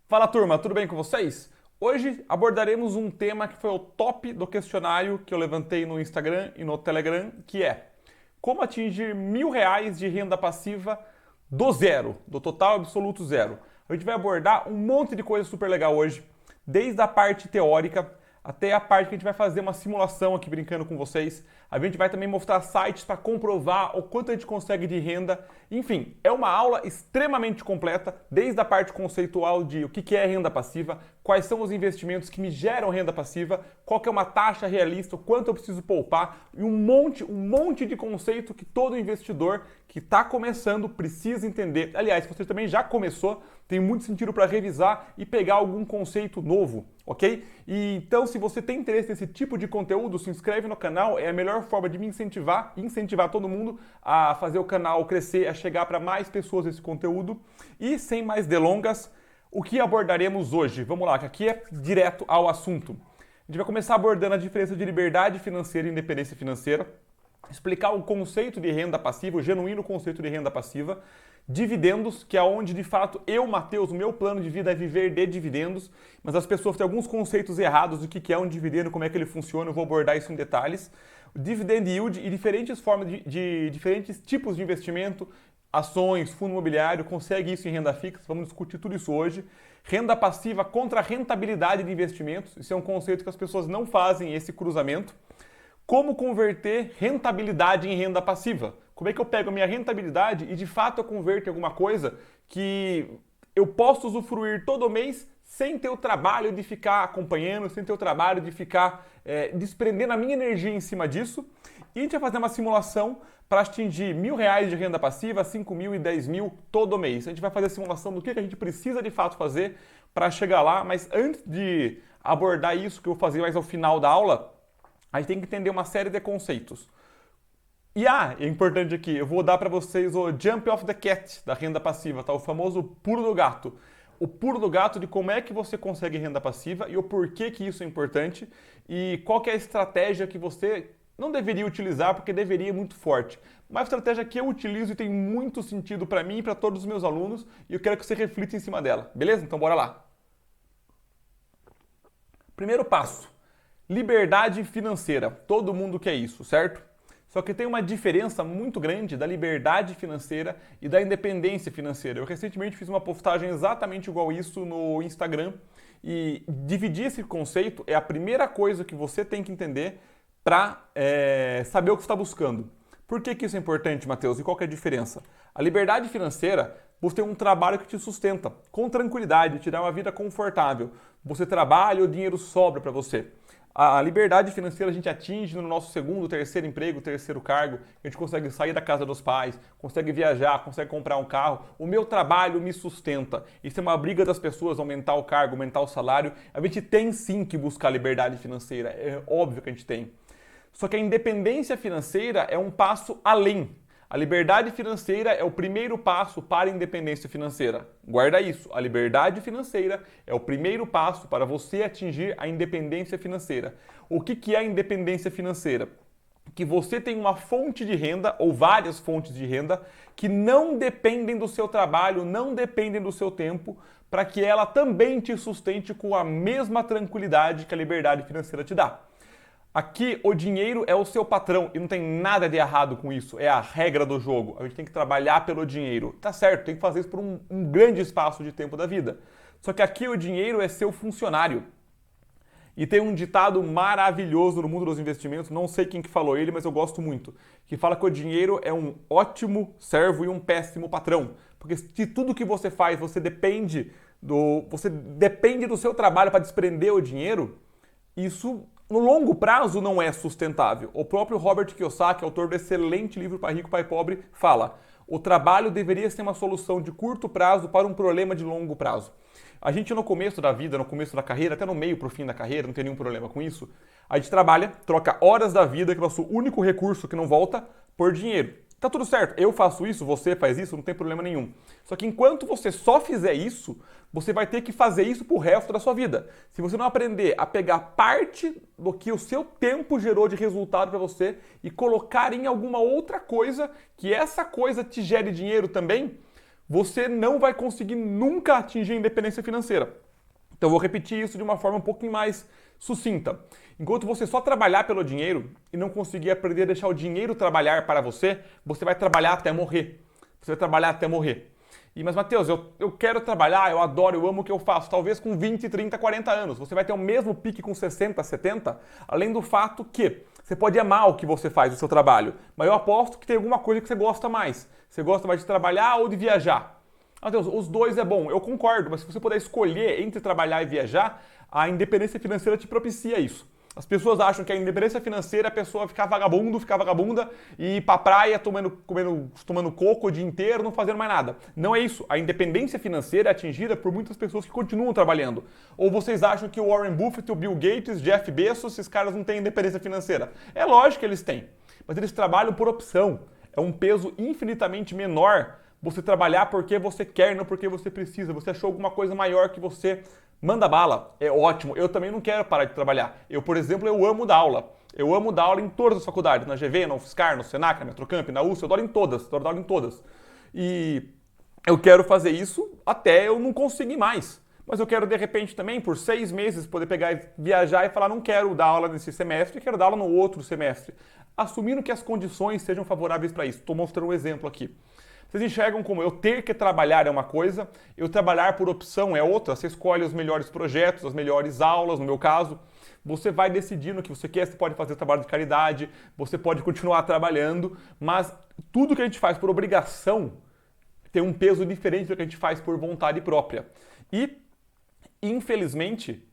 Fala turma, tudo bem com vocês? Hoje abordaremos um tema que foi o top do questionário que eu levantei no Instagram e no Telegram, que é como atingir R$ 1.000 de renda passiva do zero, do total absoluto zero. A gente vai abordar um monte de coisa super legal hoje, desde a parte teórica até a parte que a gente vai fazer uma simulação aqui brincando com vocês. A gente vai também mostrar sites para comprovar o quanto a gente consegue de renda. Enfim, é uma aula extremamente completa, desde a parte conceitual de o que é renda passiva, quais são os investimentos que me geram renda passiva, qual que é uma taxa realista, o quanto eu preciso poupar e um monte de conceito que todo investidor que está começando precisa entender. Aliás, se você também já começou, tem muito sentido para revisar e pegar algum conceito novo, ok? E então, se você tem interesse nesse tipo de conteúdo, se inscreve no canal, é a melhor forma de me incentivar todo mundo a fazer o canal crescer, a chegar para mais pessoas esse conteúdo. E sem mais delongas, o que abordaremos hoje? Vamos lá, que aqui é direto ao assunto. A gente vai começar abordando a diferença de liberdade financeira e independência financeira, explicar o conceito de renda passiva, o genuíno conceito de renda passiva, dividendos, que é onde de fato eu, Matheus, o meu plano de vida é viver de dividendos, mas as pessoas têm alguns conceitos errados do que é um dividendo, como é que ele funciona, eu vou abordar isso em detalhes. Dividend yield e diferentes formas de diferentes tipos de investimento, ações, fundo imobiliário, consegue isso em renda fixa, vamos discutir tudo isso hoje. Renda passiva contra a rentabilidade de investimentos, isso é um conceito que as pessoas não fazem esse cruzamento. Como converter rentabilidade em renda passiva? Como é que eu pego a minha rentabilidade e de fato eu converto em alguma coisa que eu posso usufruir todo mês sem ter o trabalho de ficar acompanhando, sem ter o trabalho de ficar desprendendo a minha energia em cima disso. E a gente vai fazer uma simulação para atingir R$ 1.000 de renda passiva, 5.000 e 10.000 todo mês. A gente vai fazer a simulação do que a gente precisa de fato fazer para chegar lá, mas antes de abordar isso que eu vou fazer mais ao final da aula, a gente tem que entender uma série de conceitos. E é importante aqui, eu vou dar para vocês o Jump of the Cat da renda passiva, tá? O famoso pulo do gato. O pulo do gato de como é que você consegue renda passiva e o porquê que isso é importante e qual que é a estratégia que você não deveria utilizar porque deveria muito forte. Uma estratégia que eu utilizo e tem muito sentido para mim e para todos os meus alunos e eu quero que você reflita em cima dela, beleza? Então bora lá. Primeiro passo. Liberdade financeira. Todo mundo quer isso, certo? Só que tem uma diferença muito grande da liberdade financeira e da independência financeira. Eu recentemente fiz uma postagem exatamente igual isso no Instagram e dividir esse conceito é a primeira coisa que você tem que entender para saber o que você está buscando. Por que isso é importante, Matheus? E qual que é a diferença? A liberdade financeira, você tem um trabalho que te sustenta com tranquilidade, te dá uma vida confortável. Você trabalha e o dinheiro sobra para você. A liberdade financeira a gente atinge no nosso segundo, terceiro emprego, terceiro cargo. A gente consegue sair da casa dos pais, consegue viajar, consegue comprar um carro. O meu trabalho me sustenta. Isso é uma briga das pessoas, aumentar o cargo, aumentar o salário. A gente tem sim que buscar liberdade financeira. É óbvio que a gente tem. Só que a independência financeira é um passo além. A liberdade financeira é o primeiro passo para a independência financeira. Guarda isso. A liberdade financeira é o primeiro passo para você atingir a independência financeira. O que é a independência financeira? Que você tem uma fonte de renda ou várias fontes de renda que não dependem do seu trabalho, não dependem do seu tempo, para que ela também te sustente com a mesma tranquilidade que a liberdade financeira te dá. Aqui o dinheiro é o seu patrão e não tem nada de errado com isso, é a regra do jogo. A gente tem que trabalhar pelo dinheiro. Tá certo, tem que fazer isso por um grande espaço de tempo da vida. Só que aqui o dinheiro é seu funcionário. E tem um ditado maravilhoso no mundo dos investimentos, não sei quem que falou ele, mas eu gosto muito, que fala que o dinheiro é um ótimo servo e um péssimo patrão. Porque se tudo que você faz, você depende do seu trabalho para desprender o dinheiro, isso no longo prazo não é sustentável. O próprio Robert Kiyosaki, autor do excelente livro Pai Rico, Pai Pobre, fala: o trabalho deveria ser uma solução de curto prazo para um problema de longo prazo. A gente no começo da vida, no começo da carreira, até no meio para o fim da carreira, não tem nenhum problema com isso, a gente trabalha, troca horas da vida, que é o nosso único recurso que não volta, por dinheiro. Tá tudo certo, eu faço isso, você faz isso, não tem problema nenhum. Só que enquanto você só fizer isso, você vai ter que fazer isso pro resto da sua vida. Se você não aprender a pegar parte do que o seu tempo gerou de resultado para você e colocar em alguma outra coisa, que essa coisa te gere dinheiro também, você não vai conseguir nunca atingir a independência financeira. Então eu vou repetir isso de uma forma um pouquinho mais sucinta. Enquanto você só trabalhar pelo dinheiro e não conseguir aprender a deixar o dinheiro trabalhar para você, você vai trabalhar até morrer. Você vai trabalhar até morrer. Mas Matheus, eu quero trabalhar, eu adoro, eu amo o que eu faço. Talvez com 20, 30, 40 anos. Você vai ter o mesmo pique com 60, 70, além do fato que você pode amar o que você faz, o seu trabalho. Mas eu aposto que tem alguma coisa que você gosta mais. Você gosta mais de trabalhar ou de viajar? Matheus, os dois é bom, eu concordo, mas se você puder escolher entre trabalhar e viajar, a independência financeira te propicia isso. As pessoas acham que a independência financeira é a pessoa ficar vagabundo, ficar vagabunda e ir pra praia tomando coco o dia inteiro, não fazendo mais nada. Não é isso. A independência financeira é atingida por muitas pessoas que continuam trabalhando. Ou vocês acham que o Warren Buffett, o Bill Gates, Jeff Bezos, esses caras não têm independência financeira? É lógico que eles têm, mas eles trabalham por opção. É um peso infinitamente menor você trabalhar porque você quer, não porque você precisa. Você achou alguma coisa maior que você. Manda bala, é ótimo. Eu também não quero parar de trabalhar. Eu, por exemplo, eu amo dar aula. Eu amo dar aula em todas as faculdades, na GV, na UFSCar, no Senac, na Metrocamp, na USP, eu dou aula em todas, dou aula em todas. E eu quero fazer isso até eu não conseguir mais. Mas eu quero, de repente, também, por 6 meses, poder pegar e viajar e falar, não quero dar aula nesse semestre, quero dar aula no outro semestre. Assumindo que as condições sejam favoráveis para isso. Estou mostrando um exemplo aqui. Vocês enxergam como eu ter que trabalhar é uma coisa, eu trabalhar por opção é outra. Você escolhe os melhores projetos, as melhores aulas, no meu caso. Você vai decidindo o que você quer, você pode fazer trabalho de caridade, você pode continuar trabalhando, mas tudo que a gente faz por obrigação tem um peso diferente do que a gente faz por vontade própria. E, infelizmente,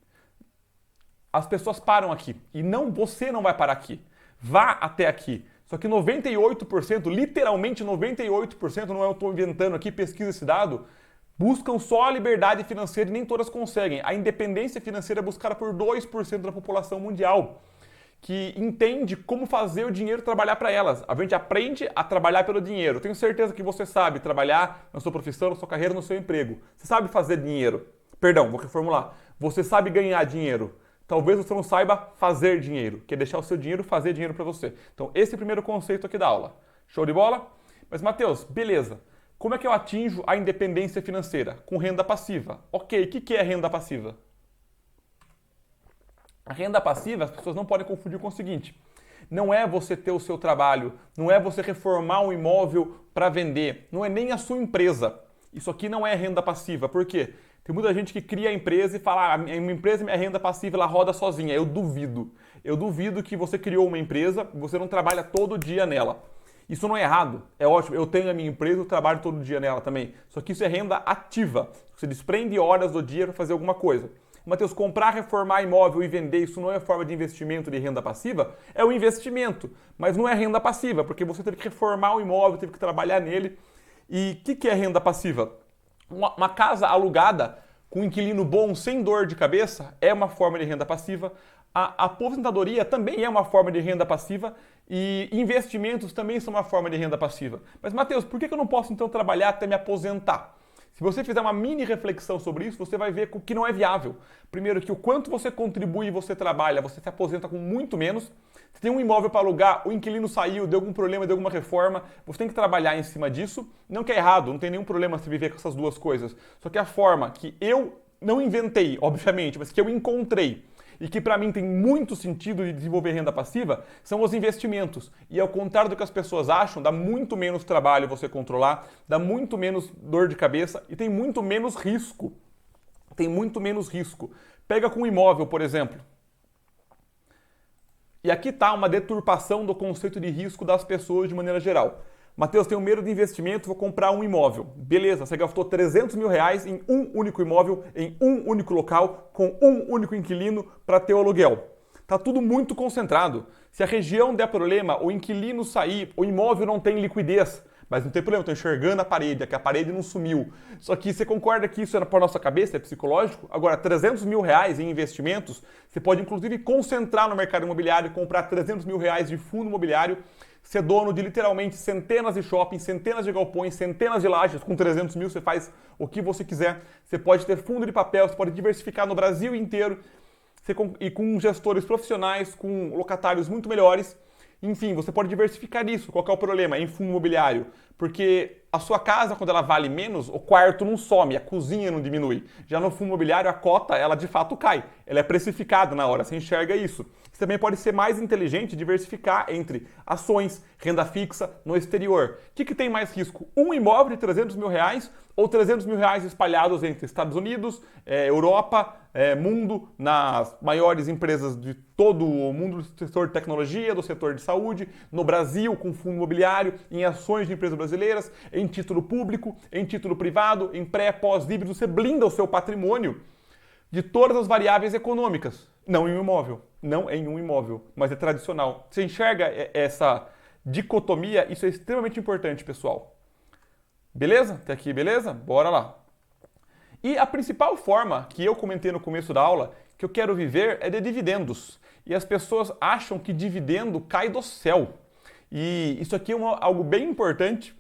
as pessoas param aqui. E você não vai parar aqui. Vá até aqui. Só que 98%, literalmente 98%, não é eu estou inventando aqui, pesquisa esse dado, buscam só a liberdade financeira e nem todas conseguem. A independência financeira é buscada por 2% da população mundial, que entende como fazer o dinheiro trabalhar para elas. A gente aprende a trabalhar pelo dinheiro. Tenho certeza que você sabe trabalhar na sua profissão, na sua carreira, no seu emprego. Você sabe fazer dinheiro. Perdão, vou reformular. Você sabe ganhar dinheiro. Talvez você não saiba fazer dinheiro, que é deixar o seu dinheiro fazer dinheiro para você. Então, esse é o primeiro conceito aqui da aula. Show de bola? Mas, Matheus, beleza. Como é que eu atinjo a independência financeira? Com renda passiva. Ok, o que é renda passiva? A renda passiva, as pessoas não podem confundir com o seguinte. Não é você ter o seu trabalho, não é você reformar um imóvel para vender, não é nem a sua empresa. Isso aqui não é renda passiva. Por quê? Tem muita gente que cria a empresa e fala, minha empresa, minha renda passiva, ela roda sozinha. Eu duvido. Eu duvido que você criou uma empresa e você não trabalha todo dia nela. Isso não é errado, é ótimo. Eu tenho a minha empresa, eu trabalho todo dia nela também. Só que isso é renda ativa. Você desprende horas do dia para fazer alguma coisa. Matheus, comprar, reformar imóvel e vender, isso não é forma de investimento de renda passiva? É um investimento, mas não é renda passiva, porque você teve que reformar o imóvel, teve que trabalhar nele. E o que é renda passiva? Uma casa alugada com um inquilino bom, sem dor de cabeça, é uma forma de renda passiva. A aposentadoria também é uma forma de renda passiva e investimentos também são uma forma de renda passiva. Mas, Matheus, por que eu não posso então trabalhar até me aposentar? Se você fizer uma mini reflexão sobre isso, você vai ver que não é viável. Primeiro, que o quanto você contribui e você trabalha, você se aposenta com muito menos. Você tem um imóvel para alugar, o inquilino saiu, deu algum problema, deu alguma reforma, você tem que trabalhar em cima disso. Não que é errado, não tem nenhum problema se viver com essas duas coisas. Só que a forma que eu não inventei, obviamente, mas que eu encontrei e que para mim tem muito sentido de desenvolver renda passiva, são os investimentos. E ao contrário do que as pessoas acham, dá muito menos trabalho você controlar, dá muito menos dor de cabeça e tem muito menos risco. Tem muito menos risco. Pega com um imóvel, por exemplo. E aqui está uma deturpação do conceito de risco das pessoas de maneira geral. Matheus, tenho medo de investimento, vou comprar um imóvel. Beleza, você gastou 300 mil reais em um único imóvel, em um único local, com um único inquilino para ter o aluguel. Está tudo muito concentrado. Se a região der problema, o inquilino sair, o imóvel não tem liquidez. Mas não tem problema, estou enxergando a parede, é que a parede não sumiu. Só que você concorda que isso é para a nossa cabeça, é psicológico? Agora, 300 mil reais em investimentos, você pode inclusive concentrar no mercado imobiliário, comprar 300 mil reais de fundo imobiliário, ser dono de literalmente centenas de shoppings, centenas de galpões, centenas de lajes. Com 300 mil você faz o que você quiser. Você pode ter fundo de papel, você pode diversificar no Brasil inteiro e com gestores profissionais, com locatários muito melhores. Enfim, você pode diversificar isso. Qual que é o problema? Em fundo imobiliário. Porque a sua casa, quando ela vale menos, o quarto não some, a cozinha não diminui. Já no fundo imobiliário, a cota, ela de fato cai. Ela é precificada na hora, você enxerga isso. Você também pode ser mais inteligente e diversificar entre ações, renda fixa no exterior. O que tem mais risco? Um imóvel de 300 mil reais ou 300 mil reais espalhados entre Estados Unidos, Europa, mundo, nas maiores empresas de todo o mundo do setor de tecnologia, do setor de saúde, no Brasil, com fundo imobiliário, em ações de empresas brasileiras, em título público, em título privado, em pré, pós, híbrido. Você blinda o seu patrimônio de todas as variáveis econômicas. Não em um imóvel. Não em um imóvel, mas é tradicional. Você enxerga essa dicotomia? Isso é extremamente importante, pessoal. Beleza? Até aqui, beleza? Bora lá. E a principal forma que eu comentei no começo da aula que eu quero viver é de dividendos. E as pessoas acham que dividendo cai do céu. E isso aqui é algo bem importante.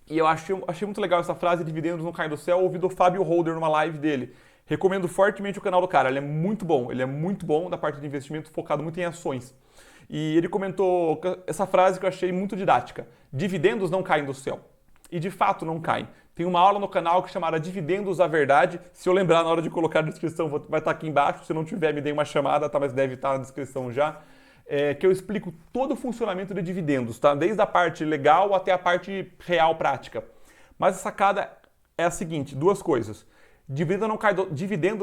E eu achei muito legal essa frase, dividendos não caem do céu, ouvi do Fábio Holder numa live dele. Recomendo fortemente o canal do cara, ele é muito bom da parte de investimento, focado muito em ações. E ele comentou essa frase que eu achei muito didática: dividendos não caem do céu. E de fato não caem. Tem uma aula no canal que chamada Dividendos à Verdade. Se eu lembrar na hora de colocar na descrição, vai estar aqui embaixo. Se não tiver, me dê uma chamada, tá? Mas deve estar na descrição já. Que eu explico todo o funcionamento de dividendos, tá? Desde a parte legal até a parte real, prática. Mas a sacada é a seguinte, duas coisas. Dividendo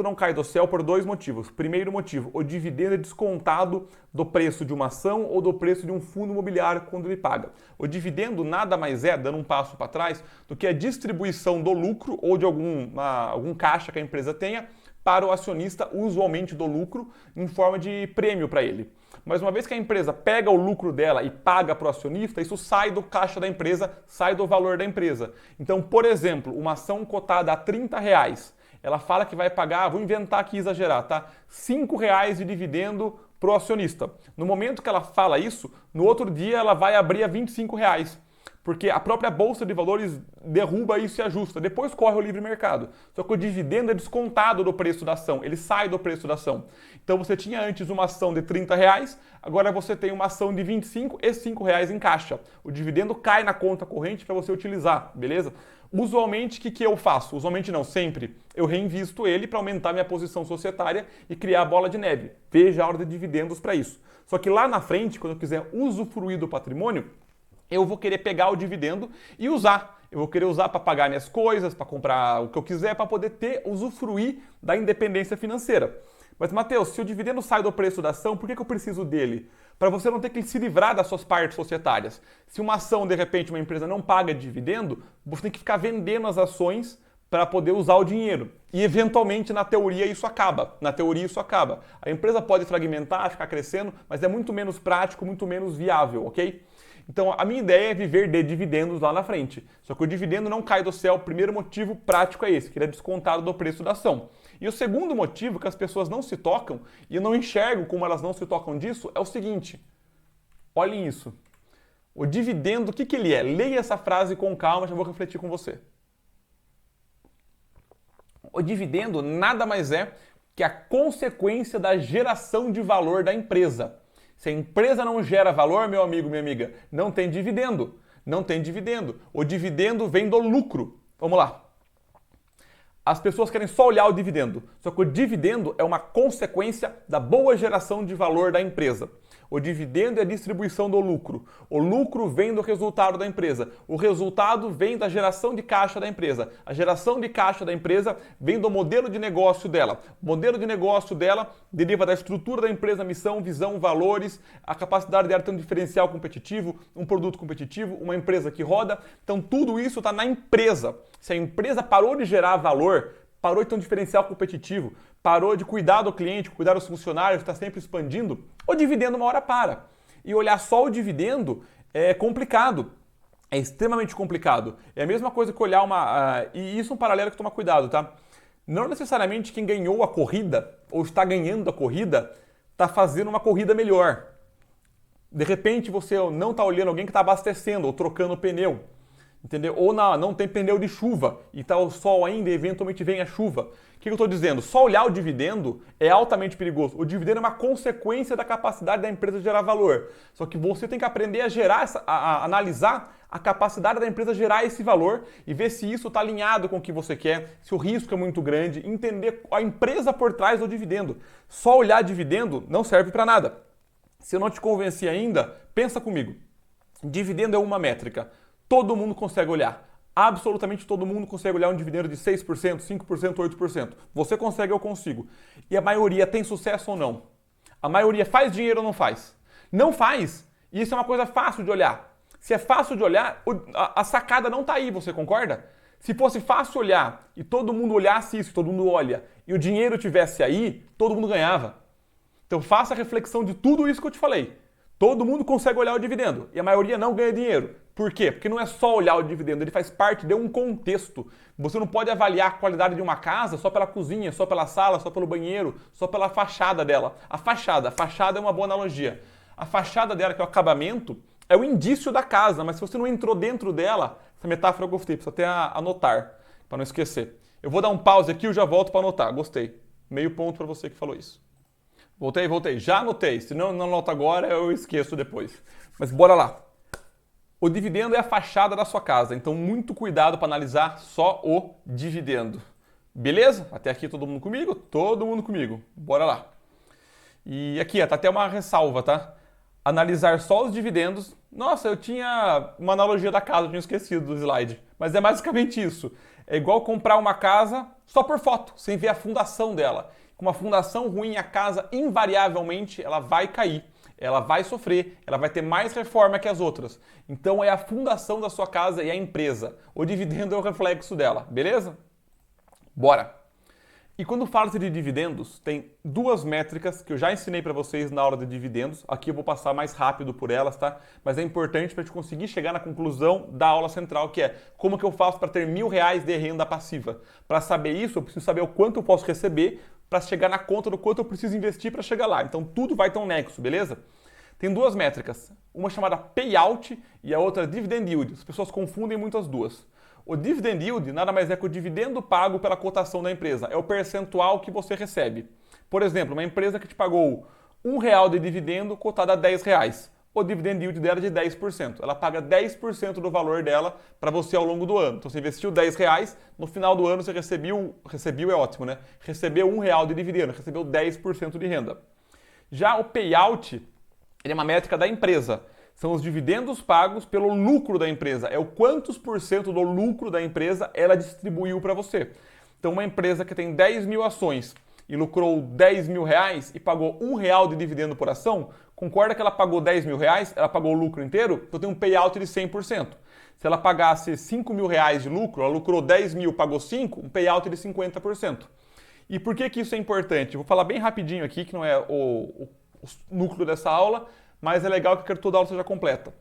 não cai do céu por dois motivos. Primeiro motivo, o dividendo é descontado do preço de uma ação ou do preço de um fundo imobiliário quando ele paga. O dividendo nada mais é, dando um passo para trás, do que a distribuição do lucro ou de algum caixa que a empresa tenha para o acionista, usualmente do lucro, em forma de prêmio para ele. Mas uma vez que a empresa pega o lucro dela e paga para o acionista, isso sai do caixa da empresa, sai do valor da empresa. Então, por exemplo, uma ação cotada a R$30, ela fala que vai pagar, vou inventar aqui e exagerar, tá? R$5 de dividendo para o acionista. No momento que ela fala isso, no outro dia ela vai abrir a R$25. Porque a própria Bolsa de Valores derruba isso e ajusta. Depois corre o livre mercado. Só que o dividendo é descontado do preço da ação, ele sai do preço da ação. Então você tinha antes uma ação de R$30, agora você tem uma ação de 25 e R$5 em caixa. O dividendo cai na conta corrente para você utilizar, beleza? Usualmente, o que eu faço? Usualmente não, sempre. Eu reinvisto ele para aumentar minha posição societária e criar a bola de neve. Veja a hora de dividendos para isso. Só que lá na frente, quando eu quiser usufruir do patrimônio, eu vou querer pegar o dividendo e usar. Eu vou querer usar para pagar minhas coisas, para comprar o que eu quiser, para poder usufruir da independência financeira. Mas, Matheus, se o dividendo sai do preço da ação, por que eu preciso dele? Para você não ter que se livrar das suas partes societárias. Se uma ação, de repente, uma empresa não paga dividendo, você tem que ficar vendendo as ações para poder usar o dinheiro. E, eventualmente, na teoria, isso acaba. A empresa pode fragmentar, ficar crescendo, mas é muito menos prático, muito menos viável, ok? Então, a minha ideia é viver de dividendos lá na frente. Só que o dividendo não cai do céu. O primeiro motivo prático é esse, que ele é descontado do preço da ação. E o segundo motivo que as pessoas não se tocam, e eu não enxergo como elas não se tocam disso, é o seguinte. Olhem isso. O dividendo, o que ele é? Leia essa frase com calma, já vou refletir com você. O dividendo nada mais é que a consequência da geração de valor da empresa. Se a empresa não gera valor, meu amigo, minha amiga, não tem dividendo. Não tem dividendo. O dividendo vem do lucro. Vamos lá. As pessoas querem só olhar o dividendo. Só que o dividendo é uma consequência da boa geração de valor da empresa. O dividendo é a distribuição do lucro. O lucro vem do resultado da empresa. O resultado vem da geração de caixa da empresa. A geração de caixa da empresa vem do modelo de negócio dela. O modelo de negócio dela deriva da estrutura da empresa, missão, visão, valores, a capacidade dela ter um diferencial competitivo, um produto competitivo, uma empresa que roda. Então tudo isso está na empresa. Se a empresa parou de gerar valor, parou de ter um diferencial competitivo, parou de cuidar do cliente, cuidar dos funcionários, está sempre expandindo, o dividendo uma hora para. E olhar só o dividendo é complicado, é extremamente complicado. É a mesma coisa que olhar e isso é um paralelo que toma cuidado, tá? Não necessariamente quem ganhou a corrida ou está ganhando a corrida está fazendo uma corrida melhor. De repente você não está olhando alguém que está abastecendo ou trocando o pneu. Entendeu? Ou não tem pneu de chuva e está o sol ainda e eventualmente vem a chuva. O que eu estou dizendo? Só olhar o dividendo é altamente perigoso. O dividendo é uma consequência da capacidade da empresa de gerar valor. Só que você tem que aprender a gerar, a analisar a capacidade da empresa gerar esse valor e ver se isso está alinhado com o que você quer, se o risco é muito grande, entender a empresa por trás do dividendo. Só olhar dividendo não serve para nada. Se eu não te convenci ainda, pensa comigo. Dividendo é uma métrica. Todo mundo consegue olhar. Absolutamente todo mundo consegue olhar um dividendo de 6%, 5%, 8%. Você consegue, eu consigo. E a maioria tem sucesso ou não? A maioria faz dinheiro ou não faz? Não faz. E isso é uma coisa fácil de olhar. Se é fácil de olhar, a sacada não está aí, você concorda? Se fosse fácil olhar e todo mundo olhasse isso, todo mundo olha, e o dinheiro tivesse aí, todo mundo ganhava. Então faça a reflexão de tudo isso que eu te falei. Todo mundo consegue olhar o dividendo e a maioria não ganha dinheiro. Por quê? Porque não é só olhar o dividendo, ele faz parte de um contexto. Você não pode avaliar a qualidade de uma casa só pela cozinha, só pela sala, só pelo banheiro, só pela fachada dela. A fachada é uma boa analogia. A fachada dela, que é o acabamento, é o indício da casa, mas se você não entrou dentro dela, essa metáfora eu gostei, precisa até anotar, para não esquecer. Eu vou dar um pause aqui e já volto para anotar, gostei. Meio ponto para você que falou isso. Voltei. Já anotei. Se não anoto agora, eu esqueço depois. Mas bora lá. O dividendo é a fachada da sua casa, então muito cuidado para analisar só o dividendo. Beleza? Até aqui todo mundo comigo? Todo mundo comigo. Bora lá. E aqui, tá até uma ressalva, tá? Analisar só os dividendos. Nossa, eu tinha uma analogia da casa, eu tinha esquecido do slide. Mas é basicamente isso. É igual comprar uma casa só por foto, sem ver a fundação dela. Com uma fundação ruim, a casa invariavelmente ela vai cair, ela vai sofrer, ela vai ter mais reforma que as outras. Então é a fundação da sua casa e a empresa. O dividendo é o reflexo dela, beleza? Bora! E quando fala-se de dividendos, tem duas métricas que eu já ensinei para vocês na aula de dividendos. Aqui eu vou passar mais rápido por elas, tá? Mas é importante para a gente conseguir chegar na conclusão da aula central, que é como que eu faço para ter R$1.000 de renda passiva. Para saber isso, eu preciso saber o quanto eu posso receber para chegar na conta do quanto eu preciso investir para chegar lá. Então tudo vai ter um nexo, beleza? Tem duas métricas, uma chamada payout e a outra dividend yield. As pessoas confundem muito as duas. O dividend yield nada mais é que o dividendo pago pela cotação da empresa. É o percentual que você recebe. Por exemplo, uma empresa que te pagou R$1 de dividendo cotado a R$10. O dividend yield dela é de 10%. Ela paga 10% do valor dela para você ao longo do ano. Então você investiu R$10, no final do ano você recebeu é ótimo, né? Recebeu R$1 de dividendo, recebeu 10% de renda. Já o payout, ele é uma métrica da empresa. São os dividendos pagos pelo lucro da empresa. É o quantos por cento do lucro da empresa ela distribuiu para você. Então, uma empresa que tem 10 mil ações e lucrou R$10.000 e pagou R$1 de dividendo por ação, concorda que ela pagou R$10.000, ela pagou o lucro inteiro, então tem um payout de 100%. Se ela pagasse R$5.000 de lucro, ela lucrou 10 mil, pagou 5, um payout de 50%. E por que isso é importante? Eu vou falar bem rapidinho aqui, que não é o núcleo dessa aula, mas é legal que eu quero que toda a aula seja completa.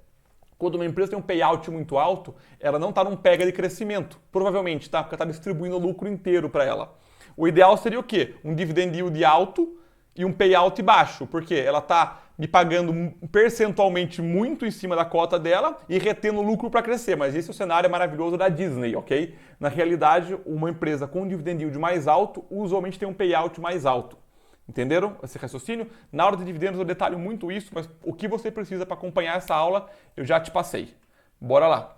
Quando uma empresa tem um payout muito alto, ela não está num pega de crescimento. Provavelmente, tá? Porque ela está distribuindo o lucro inteiro para ela. O ideal seria o quê? Um dividend yield alto e um payout baixo. Porque ela está me pagando percentualmente muito em cima da cota dela e retendo lucro para crescer. Mas esse é o cenário maravilhoso da Disney, ok? Na realidade, uma empresa com um dividend yield mais alto usualmente tem um payout mais alto. Entenderam esse raciocínio? Na hora de dividendos eu detalho muito isso, mas o que você precisa para acompanhar essa aula eu já te passei. Bora lá!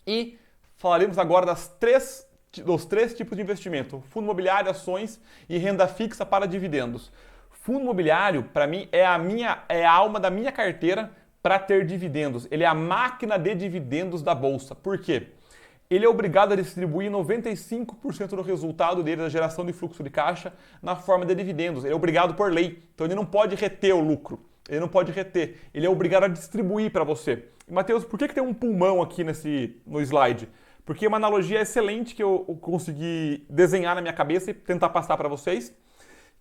E falaremos agora dos três tipos de investimento: fundo imobiliário, ações e renda fixa para dividendos. Fundo imobiliário, para mim, é a alma da minha carteira para ter dividendos. Ele é a máquina de dividendos da bolsa. Por quê? Ele é obrigado a distribuir 95% do resultado dele, da geração de fluxo de caixa, na forma de dividendos. Ele é obrigado por lei. Então ele não pode reter o lucro. Ele não pode reter. Ele é obrigado a distribuir para você. E, Matheus, por que tem um pulmão aqui no slide? Porque é uma analogia excelente que eu consegui desenhar na minha cabeça e tentar passar para vocês,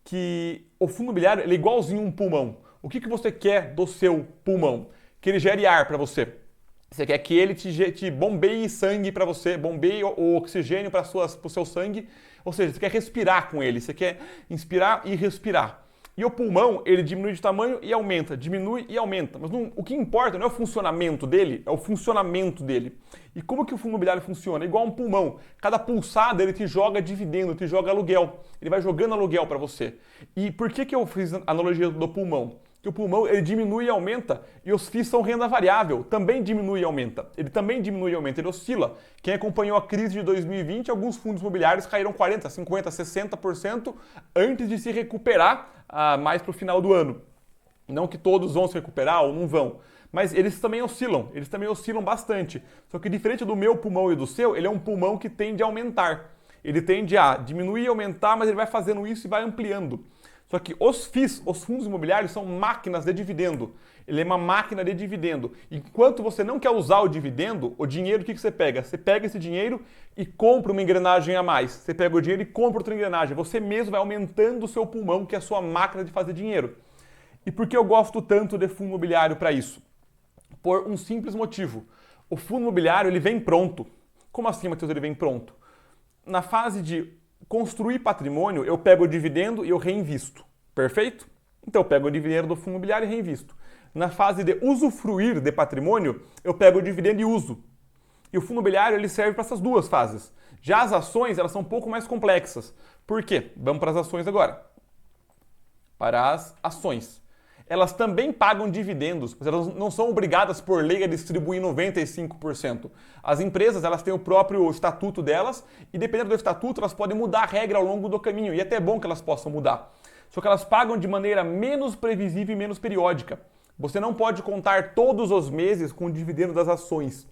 que o fundo imobiliário ele é igualzinho um pulmão. O que você quer do seu pulmão? Que ele gere ar para você. Você quer que ele te bombeie sangue para você, bombeie o oxigênio para o seu sangue. Ou seja, você quer respirar com ele, você quer inspirar e respirar. E o pulmão, ele diminui de tamanho e aumenta, diminui e aumenta. Mas o que importa não é o funcionamento dele, é o funcionamento dele. E como que o fundo imobiliário funciona? É igual um pulmão. Cada pulsada ele te joga dividendo, te joga aluguel. Ele vai jogando aluguel para você. E por que eu fiz a analogia do pulmão? que o pulmão ele diminui e aumenta, e os FIIs são renda variável, também diminui e aumenta. Ele também diminui e aumenta, ele oscila. Quem acompanhou a crise de 2020, alguns fundos imobiliários caíram 40%, 50%, 60% antes de se recuperar mais para o final do ano. Não que todos vão se recuperar ou não vão, mas eles também oscilam bastante. Só que diferente do meu pulmão e do seu, ele é um pulmão que tende a aumentar. Ele tende a diminuir e aumentar, mas ele vai fazendo isso e vai ampliando. Só que os FIIs, os fundos imobiliários, são máquinas de dividendo. Ele é uma máquina de dividendo. Enquanto você não quer usar o dividendo, o dinheiro, o que você pega? Você pega esse dinheiro e compra uma engrenagem a mais. Você pega o dinheiro e compra outra engrenagem. Você mesmo vai aumentando o seu pulmão, que é a sua máquina de fazer dinheiro. E por que eu gosto tanto de fundo imobiliário para isso? Por um simples motivo. O fundo imobiliário ele vem pronto. Como assim, Matheus, ele vem pronto? Na fase de construir patrimônio, eu pego o dividendo e eu reinvisto. Perfeito? Então eu pego o dividendo do fundo imobiliário e reinvisto. Na fase de usufruir de patrimônio, eu pego o dividendo e uso. E o fundo imobiliário ele serve para essas duas fases. Já as ações, elas são um pouco mais complexas. Por quê? Vamos para as ações agora. Para as ações. Elas também pagam dividendos, mas elas não são obrigadas por lei a distribuir 95%. As empresas elas têm o próprio estatuto delas e dependendo do estatuto elas podem mudar a regra ao longo do caminho e é até bom que elas possam mudar. Só que elas pagam de maneira menos previsível e menos periódica. Você não pode contar todos os meses com o dividendo das ações.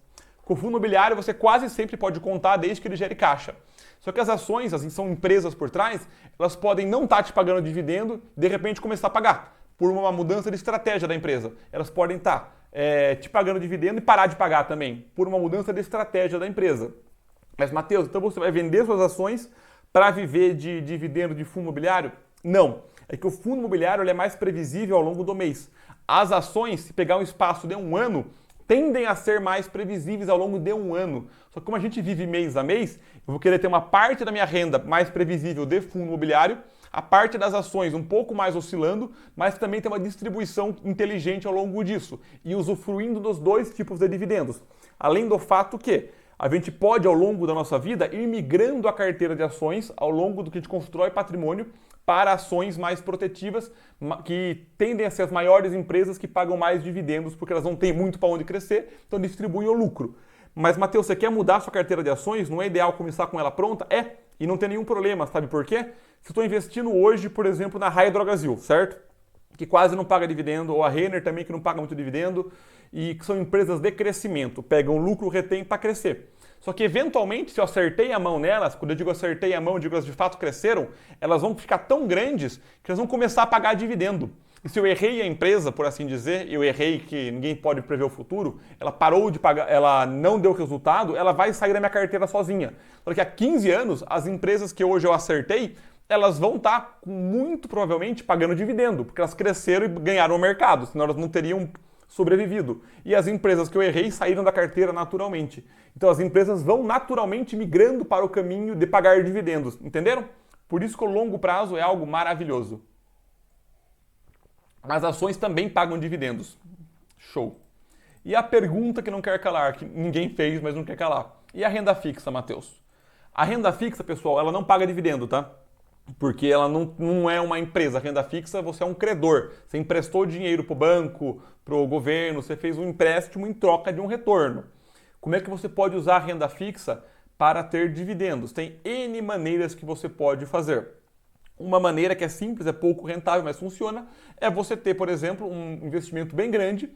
Com o fundo imobiliário você quase sempre pode contar desde que ele gere caixa. Só que as ações, assim, são empresas por trás, elas podem não estar te pagando dividendo e de repente começar a pagar. Por uma mudança de estratégia da empresa. Elas podem estar te pagando dividendo e parar de pagar também, por uma mudança de estratégia da empresa. Mas, Matheus, então você vai vender suas ações para viver de dividendo de fundo imobiliário? Não. É que o fundo imobiliário ele é mais previsível ao longo do mês. As ações, se pegar um espaço de um ano, tendem a ser mais previsíveis ao longo de um ano. Só que como a gente vive mês a mês, eu vou querer ter uma parte da minha renda mais previsível de fundo imobiliário, a parte das ações um pouco mais oscilando, mas também tem uma distribuição inteligente ao longo disso e usufruindo dos dois tipos de dividendos. Além do fato que a gente pode, ao longo da nossa vida, ir migrando a carteira de ações ao longo do que a gente constrói patrimônio para ações mais protetivas, que tendem a ser as maiores empresas que pagam mais dividendos, porque elas não têm muito para onde crescer, então distribuem o lucro. Mas, Matheus, você quer mudar a sua carteira de ações? Não é ideal começar com ela pronta? E não tem nenhum problema, sabe por quê? Se eu estou investindo hoje, por exemplo, na Raia Drogasil, certo? Que quase não paga dividendo, ou a Renner também, que não paga muito dividendo, e que são empresas de crescimento, pegam lucro, retém para crescer. Só que, eventualmente, se eu acertei a mão nelas, quando eu digo acertei a mão, eu digo que elas de fato cresceram, elas vão ficar tão grandes que elas vão começar a pagar dividendo. E se eu errei a empresa, por assim dizer, eu errei que ninguém pode prever o futuro, ela parou de pagar, ela não deu resultado, ela vai sair da minha carteira sozinha. Porque há 15 anos, as empresas que hoje eu acertei, elas vão estar, muito provavelmente, pagando dividendo, porque elas cresceram e ganharam o mercado, senão elas não teriam sobrevivido. E as empresas que eu errei saíram da carteira naturalmente. Então as empresas vão naturalmente migrando para o caminho de pagar dividendos, entenderam? Por isso que o longo prazo é algo maravilhoso. As ações também pagam dividendos. Show. E a pergunta que não quer calar, que ninguém fez, mas não quer calar. E a renda fixa, Matheus? A renda fixa, pessoal, ela não paga dividendo, tá? Porque ela não é uma empresa. A renda fixa, você é um credor. Você emprestou dinheiro para o banco, para o governo, você fez um empréstimo em troca de um retorno. Como é que você pode usar a renda fixa para ter dividendos? Tem N maneiras que você pode fazer. Uma maneira que é simples, é pouco rentável, mas funciona, é você ter, por exemplo, um investimento bem grande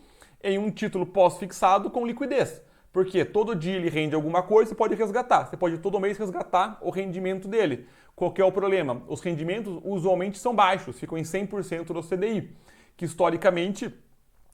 em um título pós-fixado com liquidez. Porque todo dia ele rende alguma coisa, você pode resgatar. Você pode todo mês resgatar o rendimento dele. Qual que é o problema? Os rendimentos usualmente são baixos, ficam em 100% do CDI, que historicamente,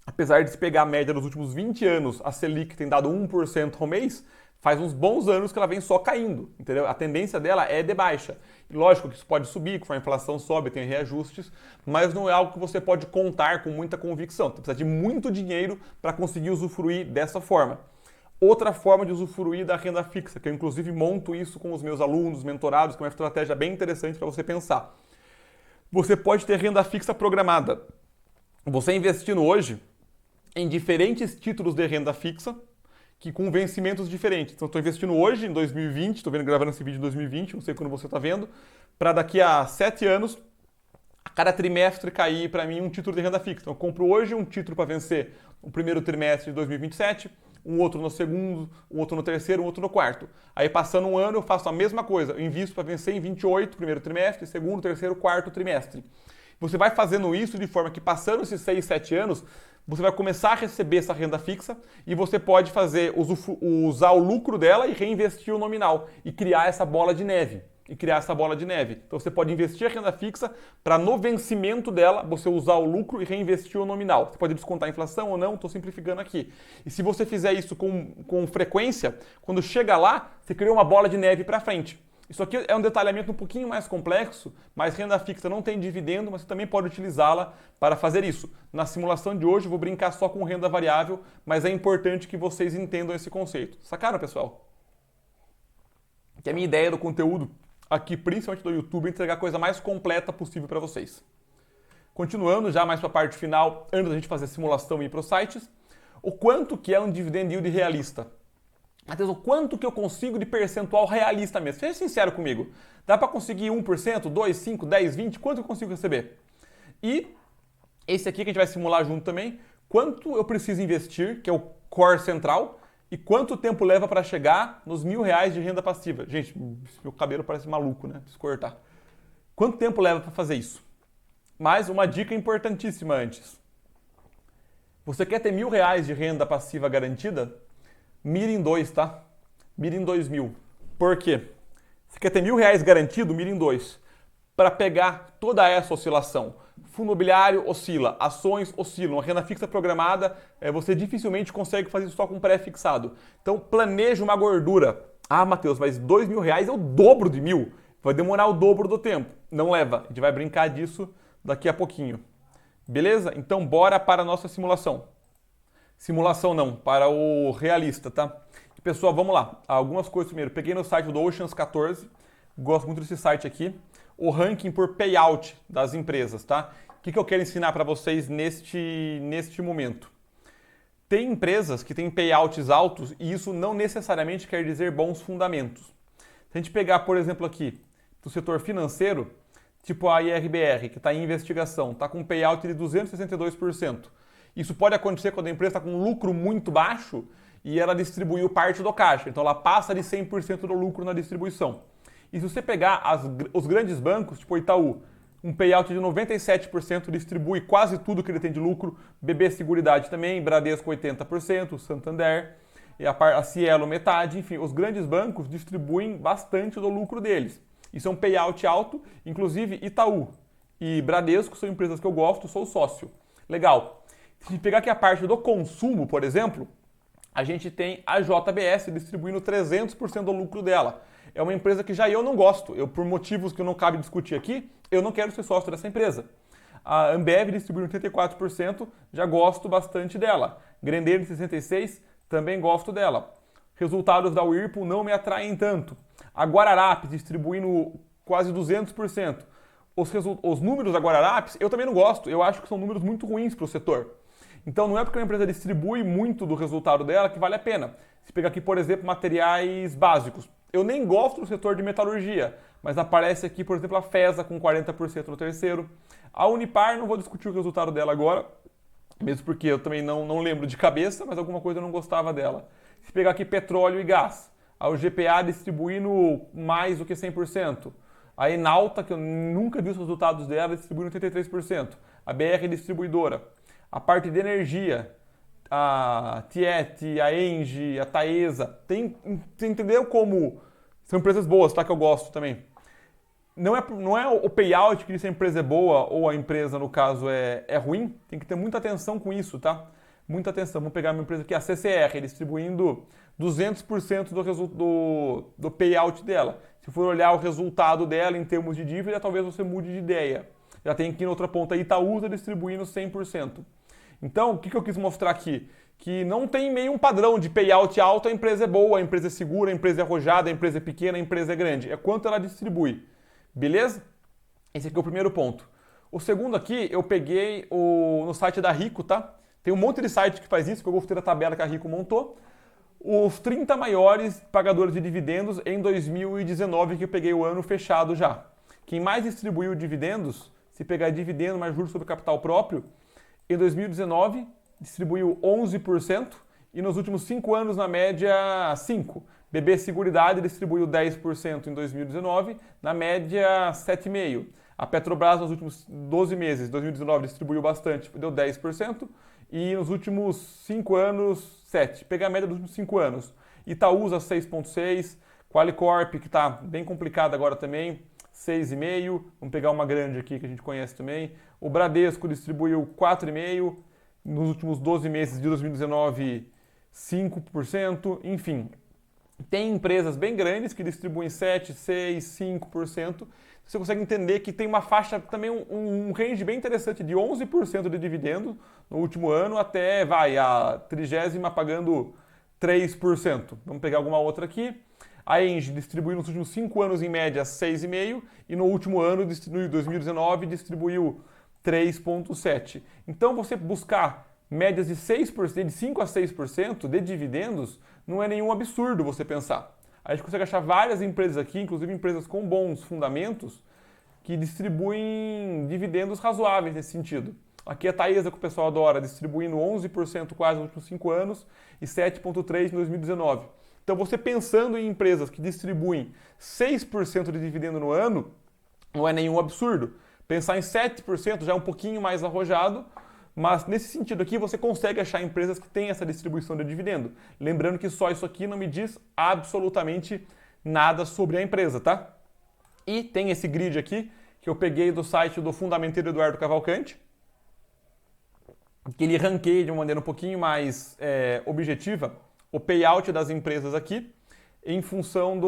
apesar de se pegar a média dos últimos 20 anos, a Selic tem dado 1% ao mês, faz uns bons anos que ela vem só caindo, entendeu? A tendência dela é de baixa. E lógico que isso pode subir, conforme a inflação sobe, tem reajustes, mas não é algo que você pode contar com muita convicção. Você precisa de muito dinheiro para conseguir usufruir dessa forma. Outra forma de usufruir da renda fixa, que eu inclusive monto isso com os meus alunos, mentorados, que é uma estratégia bem interessante para você pensar. Você pode ter renda fixa programada. Você investindo hoje em diferentes títulos de renda fixa, que com vencimentos diferentes. Então, estou investindo hoje, em 2020, estou gravando esse vídeo em 2020, não sei quando você está vendo, para daqui a 7 anos a cada trimestre cair para mim um título de renda fixa. Então eu compro hoje um título para vencer no primeiro trimestre de 2027, um outro no segundo, um outro no terceiro, um outro no quarto. Aí passando um ano eu faço a mesma coisa, eu invisto para vencer em 28, primeiro trimestre, segundo, terceiro, quarto trimestre. Você vai fazendo isso de forma que passando esses 6, 7 anos, você vai começar a receber essa renda fixa e você pode fazer usar o lucro dela e reinvestir o nominal e criar essa bola de neve. Então você pode investir a renda fixa para no vencimento dela você usar o lucro e reinvestir o nominal. Você pode descontar a inflação ou não, estou simplificando aqui. E se você fizer isso com frequência, quando chega lá, você cria uma bola de neve para frente. Isso aqui é um detalhamento um pouquinho mais complexo, mas renda fixa não tem dividendo, mas você também pode utilizá-la para fazer isso. Na simulação de hoje eu vou brincar só com renda variável, mas é importante que vocês entendam esse conceito. Sacaram, pessoal? Que a minha ideia do conteúdo aqui, principalmente do YouTube, é entregar a coisa mais completa possível para vocês. Continuando já mais para a parte final, antes da gente fazer a simulação e ir para os sites, o quanto que é um dividend yield realista? Matheus, o quanto que eu consigo de percentual realista mesmo? Seja sincero comigo. Dá para conseguir 1%, 2%, 5%, 10%, 20%? Quanto eu consigo receber? E esse aqui que a gente vai simular junto também, quanto eu preciso investir, que é o core central, e quanto tempo leva para chegar nos R$1.000 de renda passiva? Gente, meu cabelo parece maluco, né? Preciso cortar. Quanto tempo leva para fazer isso? Mais uma dica importantíssima antes. Você quer ter R$1.000 de renda passiva garantida? Mira em 2, tá? Mira em 2.000. Por quê? Você quer ter R$1.000 garantido? Mira em 2. Para pegar toda essa oscilação. Fundo imobiliário oscila, ações oscilam, a renda fixa programada, você dificilmente consegue fazer isso só com pré-fixado. Então planeja uma gordura. Ah, Matheus, mas R$2.000 é o dobro de 1.000. Vai demorar o dobro do tempo. Não leva. A gente vai brincar disso daqui a pouquinho. Beleza? Então bora para a nossa simulação. Simulação não, para o realista, tá? Pessoal, vamos lá. Algumas coisas primeiro. Peguei no site do Oceans 14. Gosto muito desse site aqui. O ranking por payout das empresas, tá? O que eu quero ensinar para vocês neste momento? Tem empresas que têm payouts altos e isso não necessariamente quer dizer bons fundamentos. Se a gente pegar, por exemplo, aqui, do setor financeiro, tipo a IRBR, que está em investigação, está com um payout de 262%. Isso pode acontecer quando a empresa está com um lucro muito baixo e ela distribuiu parte do caixa. Então ela passa de 100% do lucro na distribuição. E se você pegar os grandes bancos, tipo o Itaú, um payout de 97%, distribui quase tudo que ele tem de lucro, BB Seguridade também, Bradesco 80%, Santander, e a Cielo metade, enfim, os grandes bancos distribuem bastante do lucro deles. Isso é um payout alto, inclusive Itaú e Bradesco são empresas que eu gosto, sou sócio. Legal. Se a gente pegar aqui a parte do consumo, por exemplo, a gente tem a JBS distribuindo 300% do lucro dela. É uma empresa que já eu não gosto. Por motivos que não cabe discutir aqui, eu não quero ser sócio dessa empresa. A Ambev distribuindo 84%, já gosto bastante dela. Grendene 66%, também gosto dela. Resultados da Whirlpool não me atraem tanto. A Guararapes distribuindo quase 200%. Os números da Guararapes eu também não gosto. Eu acho que são números muito ruins para o setor. Então não é porque a empresa distribui muito do resultado dela que vale a pena. Se pegar aqui, por exemplo, materiais básicos. Eu nem gosto do setor de metalurgia, mas aparece aqui, por exemplo, a FESA com 40% no terceiro. A Unipar, não vou discutir o resultado dela agora, mesmo porque eu também não lembro de cabeça, mas alguma coisa eu não gostava dela. Se pegar aqui petróleo e gás, a UGPA distribuindo mais do que 100%. A Enalta, que eu nunca vi os resultados dela, distribuindo 83%. A BR Distribuidora. A parte de energia, a Tiet, a Engie, a Taesa, você entendeu como são empresas boas, tá? Que eu gosto também. Não é o payout que diz se a empresa é boa ou a empresa, no caso, é ruim. Tem que ter muita atenção com isso, tá? Muita atenção. Vamos pegar uma empresa aqui, a CCR, distribuindo 200% do payout dela. Se for olhar o resultado dela em termos de dívida, talvez você mude de ideia. Já tem aqui na outra ponta, Itaúsa distribuindo 100%. Então, o que eu quis mostrar aqui? Que não tem meio um padrão de payout alto, a empresa é boa, a empresa é segura, a empresa é arrojada, a empresa é pequena, a empresa é grande. É quanto ela distribui. Beleza? Esse aqui é o primeiro ponto. O segundo aqui, eu peguei no site da Rico, tá? Tem um monte de site que faz isso, que eu gostei da tabela que a Rico montou. Os 30 maiores pagadores de dividendos em 2019, que eu peguei o ano fechado já. Quem mais distribuiu dividendos se pegar dividendo mais juros sobre capital próprio, em 2019 distribuiu 11% e nos últimos 5 anos, na média, 5%. BB Seguridade distribuiu 10% em 2019, na média 7,5%. A Petrobras nos últimos 12 meses, 2019, distribuiu bastante, deu 10%, e nos últimos 5 anos, 7%. Pegar a média dos últimos 5 anos. Itaúsa, 6,6%. Qualicorp, que está bem complicado agora também, 6,5%. Vamos pegar uma grande aqui que a gente conhece também. O Bradesco distribuiu 4,5%. Nos últimos 12 meses de 2019, 5%. Enfim, tem empresas bem grandes que distribuem 7%, 6%, 5%. Você consegue entender que tem uma faixa, também um range bem interessante de 11% de dividendo no último ano até, a 30ª pagando 3%. Vamos pegar alguma outra aqui. A Engie distribuiu nos últimos 5 anos em média 6,5% e no último ano, em 2019, distribuiu 3,7%. Então você buscar médias de 6%, de 5% a 6% de dividendos não é nenhum absurdo você pensar. A gente consegue achar várias empresas aqui, inclusive empresas com bons fundamentos, que distribuem dividendos razoáveis nesse sentido. Aqui a Taesa, que o pessoal adora, distribuindo 11% quase nos últimos 5 anos e 7,3% em 2019. Então você pensando em empresas que distribuem 6% de dividendo no ano, não é nenhum absurdo. Pensar em 7% já é um pouquinho mais arrojado, mas nesse sentido aqui você consegue achar empresas que têm essa distribuição de dividendo. Lembrando que só isso aqui não me diz absolutamente nada sobre a empresa, tá? E tem esse grid aqui que eu peguei do site do fundamenteiro Eduardo Cavalcante, que ele ranqueia de uma maneira um pouquinho mais objetiva o payout das empresas aqui em função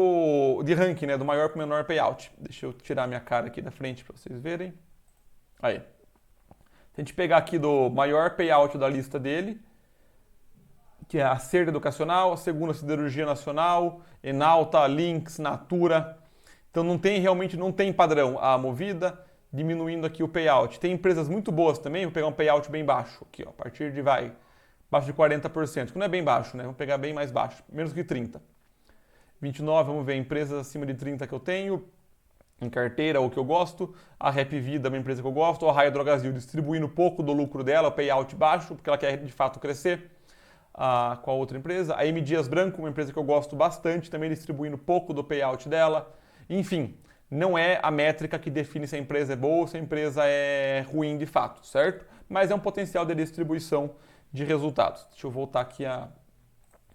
de ranking, né, do maior para o menor payout. Deixa eu tirar minha cara aqui da frente para vocês verem. Aí. Se a gente pegar aqui do maior payout da lista dele, que é a Acerto Educacional, a Segunda Siderurgia Nacional, Enalta, Lynx, Natura. Então realmente não tem padrão. A Movida diminuindo aqui o payout. Tem empresas muito boas também, vou pegar um payout bem baixo aqui, ó, a partir de baixo de 40%, que não é bem baixo, né? Vamos pegar bem mais baixo, menos que 30%. 29%, vamos ver, empresas acima de 30% que eu tenho em carteira ou que eu gosto. A Rap Vida é uma empresa que eu gosto. A Raia Drogasil distribuindo pouco do lucro dela, payout baixo, porque ela quer de fato crescer. Com a outra empresa. A M. Dias Branco, uma empresa que eu gosto bastante, também distribuindo pouco do payout dela. Enfim, não é a métrica que define se a empresa é boa ou se a empresa é ruim de fato, certo? Mas é um potencial de distribuição de resultados. Deixa eu voltar aqui a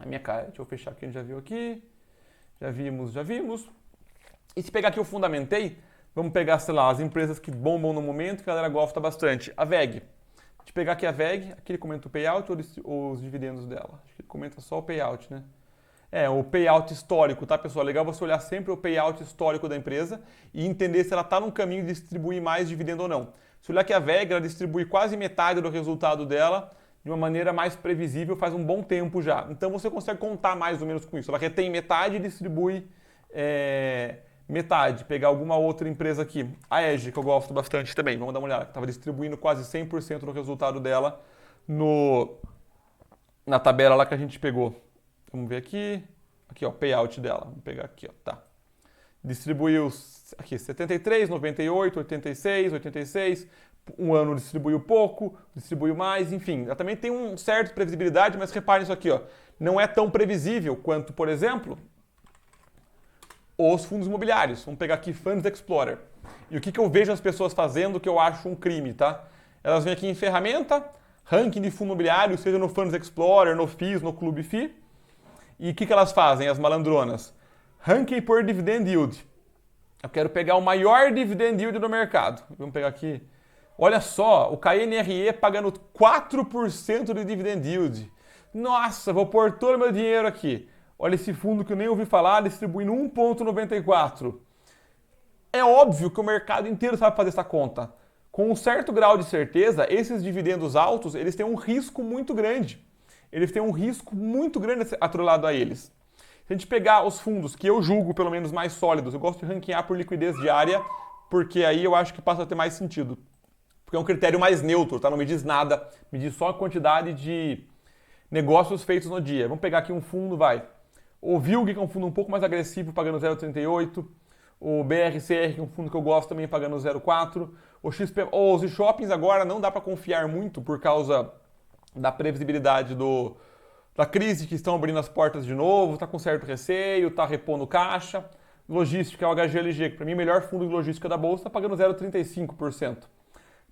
minha cara. Deixa eu fechar aqui, a gente já viu aqui. Já vimos. E se pegar aqui o fundamentei, vamos pegar, sei lá, as empresas que bombam no momento, que a galera gosta bastante. A VEG. Se pegar aqui a VEG, aqui ele comenta o payout ou os dividendos dela? Acho que ele comenta só o payout, né? O payout histórico, tá, pessoal? Legal você olhar sempre o payout histórico da empresa e entender se ela está num caminho de distribuir mais dividendo ou não. Se olhar que a VEG, ela distribui quase metade do resultado dela de uma maneira mais previsível faz um bom tempo já. Então você consegue contar mais ou menos com isso. Ela retém metade e distribui metade. Pegar alguma outra empresa aqui. A EGE, que eu gosto bastante também. Vamos dar uma olhada. Estava distribuindo quase 100% do resultado dela na tabela lá que a gente pegou. Vamos ver aqui. Aqui, ó, payout dela. Vamos pegar aqui, ó. Tá. Distribuiu aqui 73, 98, 86, 86. Um ano distribuiu pouco, distribuiu mais, enfim. Ela também tem um certo previsibilidade, mas reparem isso aqui, ó. Não é tão previsível quanto, por exemplo, os fundos imobiliários. Vamos pegar aqui Funds Explorer. E o que eu vejo as pessoas fazendo que eu acho um crime, tá? Elas vêm aqui em ferramenta, ranking de fundo imobiliário, seja no Funds Explorer, no FIIs, no Clube FI. E o que elas fazem, as malandronas? Ranking por dividend yield. Eu quero pegar o maior dividend yield do mercado. Vamos pegar aqui. Olha só, o KNRE pagando 4% de dividend yield. Nossa, vou pôr todo o meu dinheiro aqui. Olha esse fundo que eu nem ouvi falar, distribuindo 1,94. É óbvio que o mercado inteiro sabe fazer essa conta. Com um certo grau de certeza, esses dividendos altos, eles têm um risco muito grande. Eles têm um risco muito grande atrelado a eles. Se a gente pegar os fundos que eu julgo pelo menos mais sólidos, eu gosto de ranquear por liquidez diária, porque aí eu acho que passa a ter mais sentido. Porque é um critério mais neutro, tá? Não me diz nada, me diz só a quantidade de negócios feitos no dia. Vamos pegar aqui um fundo, O VILG, que é um fundo um pouco mais agressivo, pagando 0,38. O BRCR, que é um fundo que eu gosto também, pagando 0,4. O XP, os shoppings agora não dá para confiar muito por causa da previsibilidade da crise, que estão abrindo as portas de novo, está com certo receio, está repondo caixa. Logística é o HGLG, que para mim é o melhor fundo de logística da bolsa, está pagando 0,35%.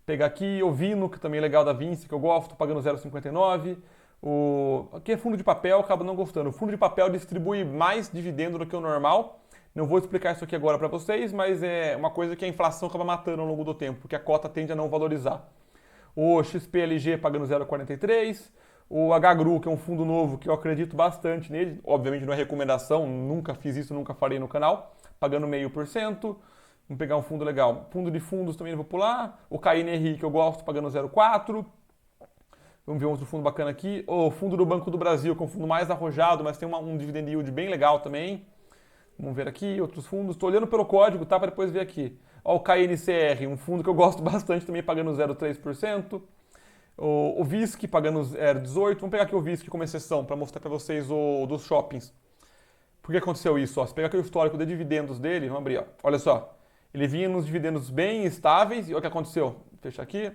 Pegar aqui o Vino, que também é legal da Vinci, que eu gosto, pagando 0,59%. Aqui é fundo de papel, acabo não gostando. O fundo de papel distribui mais dividendo do que o normal. Não vou explicar isso aqui agora para vocês, mas é uma coisa que a inflação acaba matando ao longo do tempo, porque a cota tende a não valorizar. O XPLG pagando 0,43%. O HGRU, que é um fundo novo que eu acredito bastante nele, obviamente não é recomendação, nunca fiz isso, nunca farei no canal, pagando 0,5%. Vamos pegar um fundo legal. Fundo de fundos também vou pular. O KNRI, que eu gosto, pagando 0,4%. Vamos ver um outro fundo bacana aqui. O fundo do Banco do Brasil, que é um fundo mais arrojado, mas tem um dividend yield bem legal também. Vamos ver aqui, outros fundos. Estou olhando pelo código, tá? Para depois ver aqui. Ó, o KNCR, um fundo que eu gosto bastante, também pagando 0,3%. O VISC pagando 0,18%. Vamos pegar aqui o VISC como exceção, para mostrar para vocês dos shoppings. Por que aconteceu isso? Ó, se pegar aqui o histórico de dividendos dele, vamos abrir. Ó. Olha só, ele vinha nos dividendos bem estáveis, e olha o que aconteceu. Vou fechar aqui.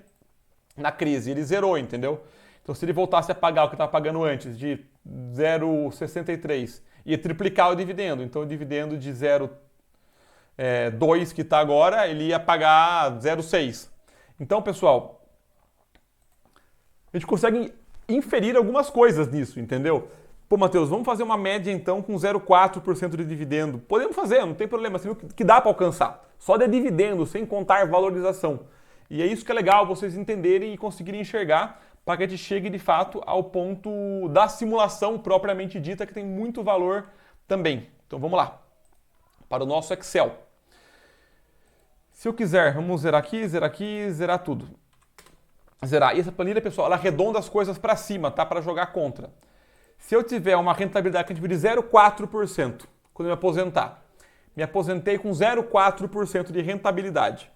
Na crise, ele zerou, entendeu? Então, se ele voltasse a pagar o que estava pagando antes, de 0,63, ia triplicar o dividendo. Então, o dividendo de 0,2 que está agora, ele ia pagar 0,6. Então, pessoal, a gente consegue inferir algumas coisas nisso, entendeu? Pô, Matheus, vamos fazer uma média então com 0,4% de dividendo. Podemos fazer, não tem problema, você viu que dá para alcançar. Só de dividendo, sem contar valorização. E é isso que é legal vocês entenderem e conseguirem enxergar para que a gente chegue de fato ao ponto da simulação propriamente dita, que tem muito valor também. Então vamos lá, para o nosso Excel. Se eu quiser, vamos zerar aqui, zerar tudo. Zerar. E essa planilha, pessoal, ela arredonda as coisas para cima, tá? Para jogar contra. Se eu tiver uma rentabilidade que a gente viu de 0,4% quando eu me aposentar, me aposentei com 0,4% de rentabilidade.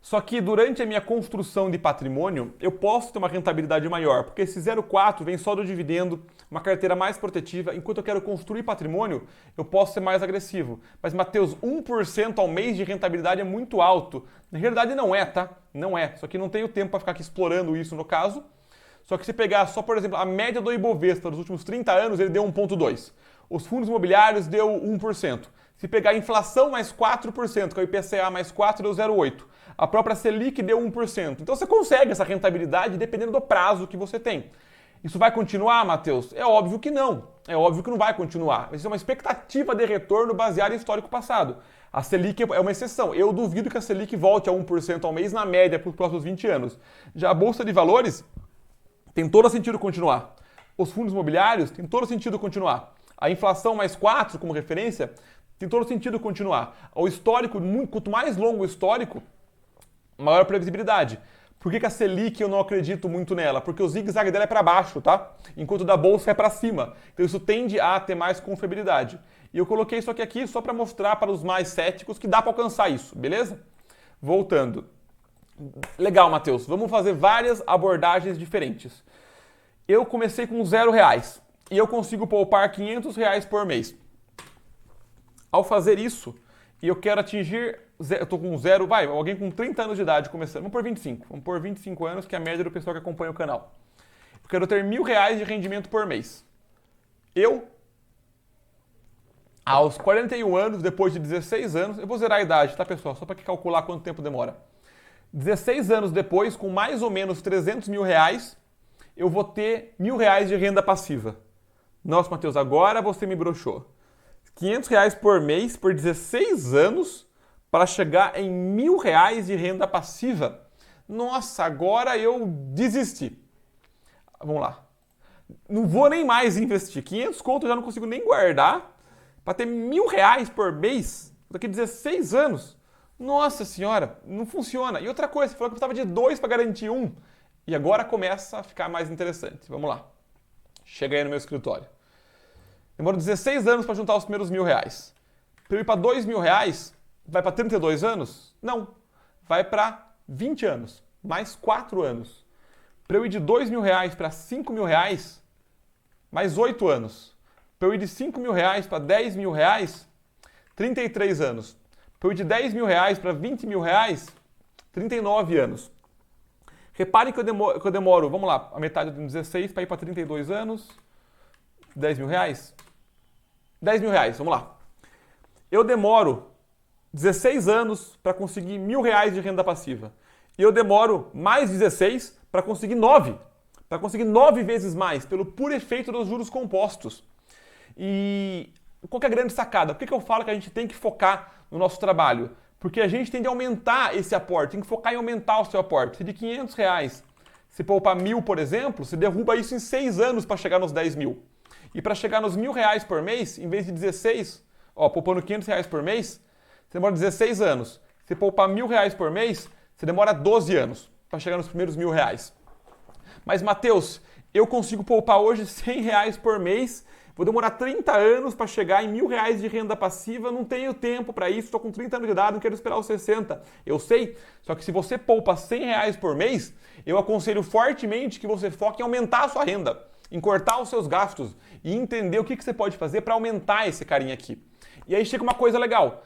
Só que durante a minha construção de patrimônio, eu posso ter uma rentabilidade maior, porque esse 0,4 vem só do dividendo, uma carteira mais protetiva. Enquanto eu quero construir patrimônio, eu posso ser mais agressivo. Mas, Matheus, 1% ao mês de rentabilidade é muito alto. Na realidade não é, tá? Não é. Só que não tenho tempo para ficar aqui explorando isso no caso. Só que se pegar só, por exemplo, a média do Ibovespa dos últimos 30 anos, ele deu 1,2%. Os fundos imobiliários deu 1%. Se pegar a inflação mais 4%, que é o IPCA mais 4%, deu 0,8%. A própria Selic deu 1%. Então você consegue essa rentabilidade dependendo do prazo que você tem. Isso vai continuar, Matheus? É óbvio que não. É óbvio que não vai continuar. Isso é uma expectativa de retorno baseada em histórico passado. A Selic é uma exceção. Eu duvido que a Selic volte a 1% ao mês na média para os próximos 20 anos. Já a Bolsa de Valores tem todo sentido continuar. Os fundos imobiliários tem todo sentido continuar. A inflação mais 4 como referência tem todo sentido continuar. O histórico, quanto mais longo o histórico, maior previsibilidade. Por que a Selic eu não acredito muito nela? Porque o zigue-zague dela é para baixo, tá? Enquanto o da bolsa é para cima. Então isso tende a ter mais confiabilidade. E eu coloquei isso aqui só para mostrar para os mais céticos que dá para alcançar isso, beleza? Voltando. Legal, Matheus. Vamos fazer várias abordagens diferentes. Eu comecei com R$0 e eu consigo poupar R$500 por mês. Ao fazer isso, e eu quero atingir, eu tô com alguém com 30 anos de idade começando, vamos por 25 anos, que é a média do pessoal que acompanha o canal. Eu quero ter R$1.000 de rendimento por mês. Eu, aos 41 anos, depois de 16 anos, eu vou zerar a idade, tá pessoal? Só para calcular quanto tempo demora. 16 anos depois, com mais ou menos R$300 mil, eu vou ter R$1.000 de renda passiva. Nossa, Matheus, agora você me broxou. R$500 por mês por 16 anos para chegar em R$1.000 de renda passiva. Nossa, agora eu desisti. Vamos lá. Não vou nem mais investir. 500 conto eu já não consigo nem guardar para ter R$1.000 por mês daqui a 16 anos. Nossa senhora, não funciona. E outra coisa, você falou que precisava de 2 para garantir 1. E agora começa a ficar mais interessante. Vamos lá. Chega aí no meu escritório. Demorou 16 anos para juntar os primeiros R$1.000. Para eu ir para R$2.000, vai para 32 anos? Não. Vai para 20 anos. Mais 4 anos. Para eu ir de R$2.000 para R$5.000, mais 8 anos. Para eu ir de R$5.000 para R$10.000, 33 anos. Para eu ir de 10 mil reais para 20 mil reais, 39 anos. Reparem que eu demoro, vamos lá, a metade de 16 para ir para 32 anos, 10 mil reais. 10 mil reais, vamos lá. Eu demoro 16 anos para conseguir R$ 1.000 de renda passiva. E eu demoro mais 16 para conseguir 9. Para conseguir 9 vezes mais, pelo puro efeito dos juros compostos. E qual que é a grande sacada? Por que eu falo que a gente tem que focar no nosso trabalho? Porque a gente tem de aumentar esse aporte, tem que focar em aumentar o seu aporte. Se de R$ 500 se poupar 1.000, por exemplo, você derruba isso em 6 anos para chegar nos 10 mil. E para chegar nos R$ 1.000 por mês, em vez de 16, poupando R$ 500 por mês, você demora 16 anos. Se poupar R$ 1.000 por mês, você demora 12 anos para chegar nos primeiros R$ 1.000. Mas, Matheus, eu consigo poupar hoje R$ 100 por mês, vou demorar 30 anos para chegar em R$ 1.000 de renda passiva, não tenho tempo para isso, estou com 30 anos de idade, não quero esperar os 60. Eu sei, só que se você poupa R$ 100 por mês, eu aconselho fortemente que você foque em aumentar a sua renda, em cortar os seus gastos e entender o que você pode fazer para aumentar esse carinha aqui. E aí chega uma coisa legal.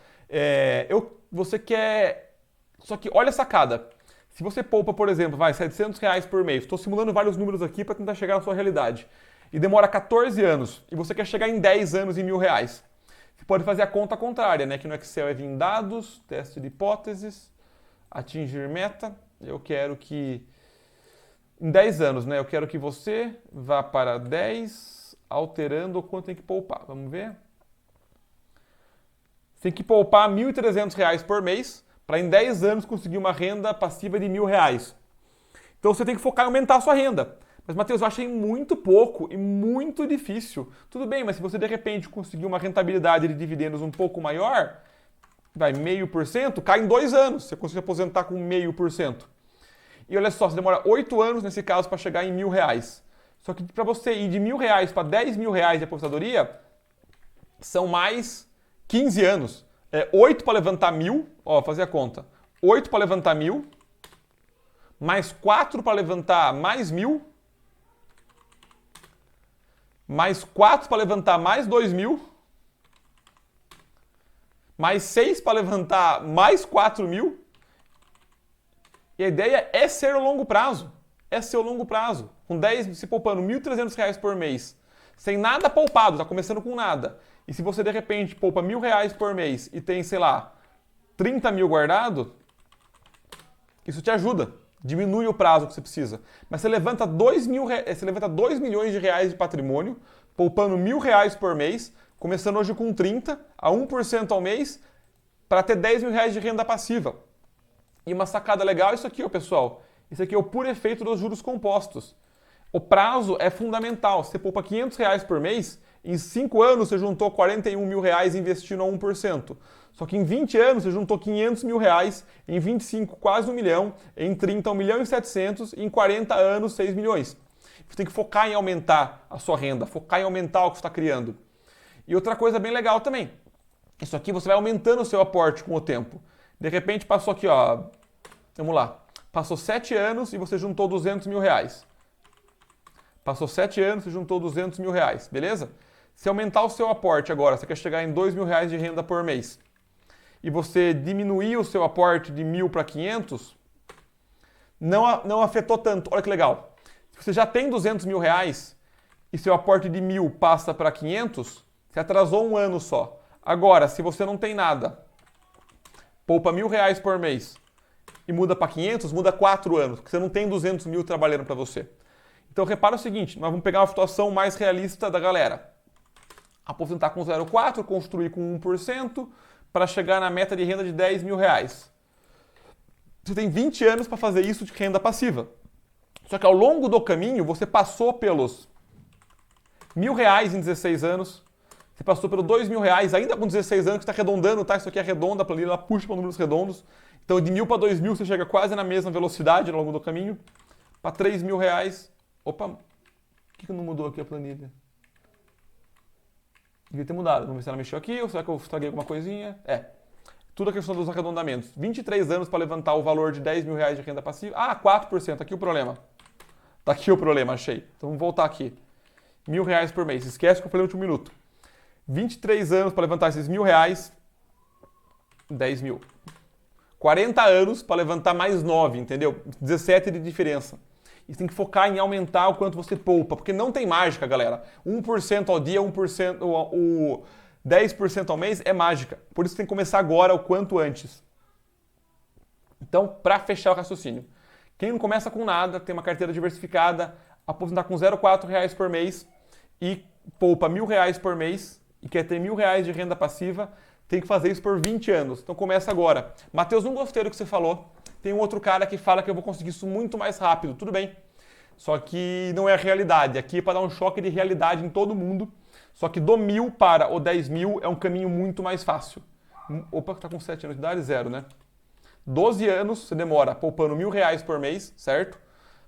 Você quer... Só que olha a sacada. Se você poupa, por exemplo, R$ 700 por mês, estou simulando vários números aqui para tentar chegar na sua realidade, e demora 14 anos, e você quer chegar em 10 anos em R$ 1.000, você pode fazer a conta contrária, né? Que no Excel é vir em dados, teste de hipóteses, atingir meta. Eu quero que, em 10 anos, né? Eu quero que você vá para 10, alterando o quanto tem que poupar. Vamos ver? Você tem que poupar R$ 1.300 por mês, para em 10 anos conseguir uma renda passiva de R$ 1.000. Então você tem que focar em aumentar a sua renda. Mas, Matheus, eu achei muito pouco e muito difícil. Tudo bem, mas se você de repente conseguir uma rentabilidade de dividendos um pouco maior, vai 0,5%, cai em 2 anos. Você consegue aposentar com 0,5%. E olha só, você demora 8 anos nesse caso para chegar em R$ 1.000. Só que para você ir de R$ 1.000 para R$ 10.000 de aposentadoria, são mais 15 anos. 8 para levantar 1.000, fazer a conta. 8 para levantar 1.000, mais 4 para levantar mais 1.000, mais 4 para levantar mais 2.000, mais 6 para levantar mais 4.000. E a ideia é ser o longo prazo. É ser o longo prazo. Com 10, se poupando R$ 1.300 por mês, sem nada poupado, está começando com nada. E se você de repente poupa R$ 1.000 por mês e tem, sei lá, 30 mil guardado, isso te ajuda. Diminui o prazo que você precisa. Mas você levanta 2 milhões de reais de patrimônio, poupando R$ 1.000 por mês, começando hoje com 30, a 1% ao mês, para ter R$ 10.000 de renda passiva. E uma sacada legal é isso aqui, pessoal. Isso aqui é o puro efeito dos juros compostos. O prazo é fundamental. Você poupa R$ 500 por mês, em 5 anos você juntou R$ 41 mil investindo a 1%. Só que em 20 anos você juntou R$ 500 mil, em 25 quase 1 milhão, em 30 1.700.000, em 40 anos 6 milhões. Você tem que focar em aumentar a sua renda, focar em aumentar o que você está criando. E outra coisa bem legal também, isso aqui você vai aumentando o seu aporte com o tempo. De repente passou aqui, vamos lá, passou 7 anos e você juntou R$ 200 mil. Passou 7 anos e juntou R$ 200 mil, beleza? Se aumentar o seu aporte agora, você quer chegar em R$ 2.000 de renda por mês, e você diminuir o seu aporte de 1.000 para 500, não afetou tanto. Olha que legal. Se você já tem R$ 200 mil e seu aporte de 1.000 passa para 500, você atrasou um ano só. Agora, se você não tem nada, poupa R$ 1.000 por mês e muda para 500, muda 4 anos, porque você não tem 200 mil trabalhando para você. Então repara o seguinte, nós vamos pegar uma situação mais realista da galera. Aposentar com 0,4, construir com 1%, para chegar na meta de renda de R$ 10 mil. Você tem 20 anos para fazer isso de renda passiva. Só que ao longo do caminho, você passou pelos R$ 1.000 em 16 anos, você passou pelos R$ 2.000, ainda com 16 anos, que está arredondando, tá? Isso aqui arredonda, a planilha ela puxa para números redondos. Então de 1.000 para 2.000 você chega quase na mesma velocidade ao longo do caminho. Para R$ 3 mil. Opa, por que não mudou aqui a planilha? Devia ter mudado. Vamos ver se ela mexeu aqui ou será que eu estraguei alguma coisinha? Tudo a questão dos arredondamentos. 23 anos para levantar o valor de R$ 10 mil de renda passiva. 4%. Aqui o problema. Tá aqui o problema, achei. Então vamos voltar aqui. R$ 1.000 por mês. esquece que eu falei no último minuto. 23 anos para levantar esses R$ 1.000. 10 mil. 40 anos para levantar mais 9, entendeu? 17 de diferença. E você tem que focar em aumentar o quanto você poupa, porque não tem mágica, galera. 1% ao dia, 1%, o 10% ao mês é mágica. Por isso tem que começar agora, o quanto antes. Então, para fechar o raciocínio, quem não começa com nada, tem uma carteira diversificada, aposentar com 0,4 reais por mês e poupa R$1.000 por mês e quer ter R$1.000 de renda passiva, tem que fazer isso por 20 anos. Então começa agora. Matheus, não gostei do que você falou. Tem um outro cara que fala que eu vou conseguir isso muito mais rápido. Tudo bem. Só que não é a realidade. Aqui é para dar um choque de realidade em todo mundo. Só que do 1.000 para o 10 mil é um caminho muito mais fácil. Opa, tá com 7 anos de idade, 0, né? 12 anos você demora poupando R$1.000 por mês, certo?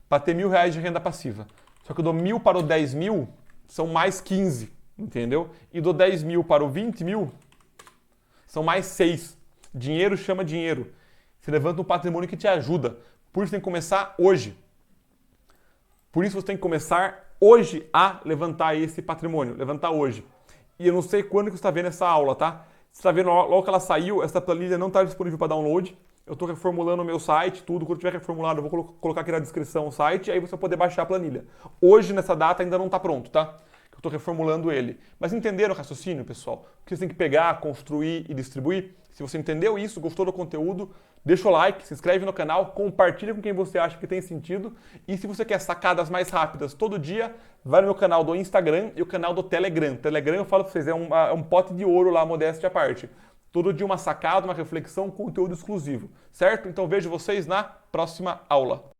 Para ter R$1.000 de renda passiva. Só que do 1.000 para o 10 mil são mais 15, entendeu? E do 10 mil para o 20 mil são mais 6. Dinheiro chama dinheiro. Você levanta um patrimônio que te ajuda. Por isso tem que começar hoje. Por isso você tem que começar hoje a levantar esse patrimônio. Levantar hoje. E eu não sei quando que você está vendo essa aula, tá? Você está vendo logo que ela saiu, essa planilha não está disponível para download. Eu estou reformulando o meu site, tudo. Quando tiver reformulado, eu vou colocar aqui na descrição o site, aí você vai poder baixar a planilha. Hoje, nessa data, ainda não está pronto, tá? Eu estou reformulando ele. Mas entenderam o raciocínio, pessoal? Que você tem que pegar, construir e distribuir? Se você entendeu isso, gostou do conteúdo, deixa o like, se inscreve no canal, compartilha com quem você acha que tem sentido. E se você quer sacadas mais rápidas todo dia, vai no meu canal do Instagram e o canal do Telegram. Telegram, eu falo para vocês, é um pote de ouro lá, modéstia à parte. Todo dia uma sacada, uma reflexão, conteúdo exclusivo, certo? Então vejo vocês na próxima aula.